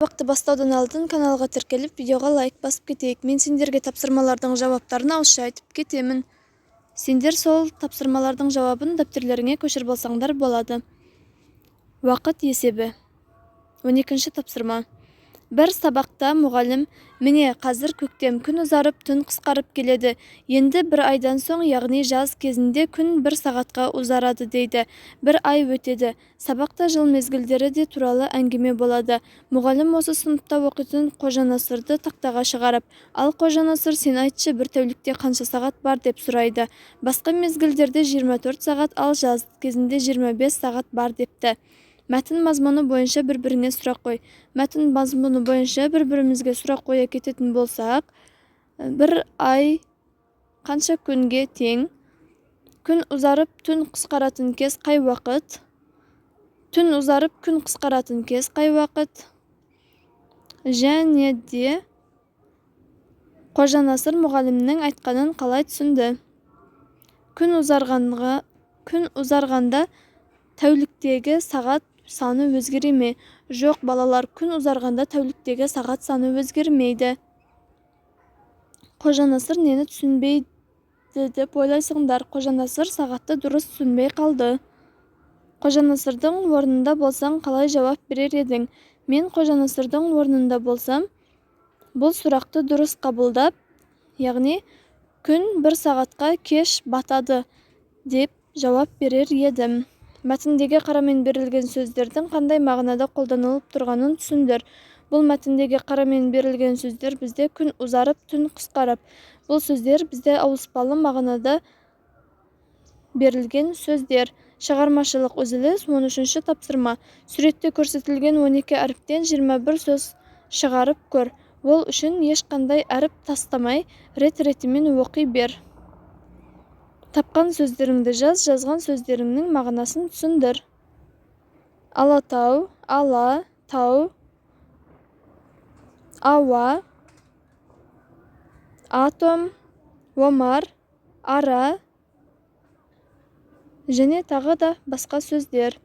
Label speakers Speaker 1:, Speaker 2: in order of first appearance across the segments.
Speaker 1: Сабақты бастаудан алдын каналға тіркеліп, видеоға лайк басып кетейік. Мен сендерге тапсырмалардың жауаптарын ауызша айтып кетемін. Сендер сол тапсырмалардың жауабын дәптерлеріңе көшіріп алсаңдар болады. Уақыт есебі. 12-ші тапсырма. Бір сабақта мұғалім, міне қазір көктем, күн ұзарып, түн қысқарып келеді. Енді бір айдан соң, яғни жаз кезінде күн 1 сағатқа ұзарады дейді. Бір ай өтеді. Сабақта жыл мезгілдері де туралы әңгіме болады. Мұғалім осы сыныпта оқитын Қожанасырды тақтаға шығарып, ал Қожанасыр, сен айтшы, бір тәулікте қанша сағат бар деп сұрайды. Басқа мезгілдерде 24 сағат, ал жаз кезінде 25 сағат бар депті. Мәтін мазмұны бойынша бір-біріңе сұрақ қой. Мәтін мазмұны бойынша бір-бірімізге сұрақ қоя кететін болсақ, бір ай қанша күнге тең? Күн ұзарып, түн қысқаратын кез қай уақыт? Түн ұзарып, күн қысқаратын кез қай уақыт? Және де Қожанасыр мұғалімнің айтқанын қалай түсінді? Күн ұзарғанда тәуліктегі сағат саны өзгере ме? Жоқ, балалар, күн ұзарғанда тәуліктегі сағат саны өзгермейді. Қожанасыр нені түсінбейді деп ойлайсыңдар? Қожанасыр сағатты дұрыс түсінбей қалды. Қожанасырдың орнында болсаң, қалай жауап берер едің? Мен Қожанасырдың орнында болсам, бұл сұрақты дұрыс қабылдап, яғни күн 1 сағатқа кеш батады деп жауап берер едім. Мәтіндегі қарамен берілген сөздердің қандай мағынада қолданылып тұрғанын түсіндір. Бұл мәтіндегі қарамен берілген сөздер бізде күн ұзарып, түн қысқарып. Бұл сөздер бізде ауыспалы мағынада берілген сөздер. Шығармашылық үзіліс. 13-ші тапсырма. Суретте көрсетілген 12 әріптен 21 сөз шығарып көр. Ол үшін ешқандай әріп тастамай, рет-ретімен оқи бер. Тапқан сөздеріңді жаз, жазған сөздеріңнің мағынасын түсіндір. Алатау, ала, тау, ауа, атом, омар, ара және тағы да басқа сөздер.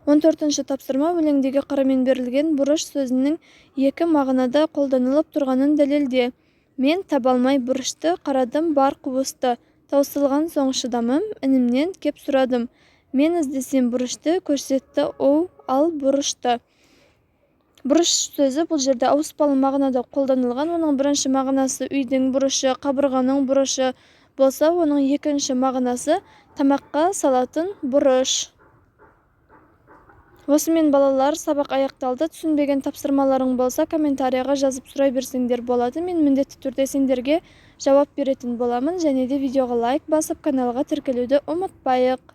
Speaker 1: 14-ші тапсырма. Өлеңдегі қарамен берілген бұрыш сөзінің екі мағынада қолданылып тұрғанын дәлелде. Мен табалмай бұрышты, қарадым бар қуысты. Таусылған соң шыдамым, інімнен кеп сұрадым. Мен іздесем бұрышты, көрсетті оу, ал бұрышты. Бұрыш сөзі бұл жерде ауыспалы мағынада қолданылған. Оның бірінші мағынасы үйдің бұрышы, қабырғаның бұрышы болса, оның екінші мағынасы тамаққа салатын бұрыш. Осымен балалар, сабақ аяқталды. Түсінбеген тапсырмаларың болса, комментарияға жазып сұрай берсеңдер болады. Мен міндетті түрде сендерге жауап беретін боламын. Және де видеоға лайк басып, каналға тіркелуді ұмытпайық.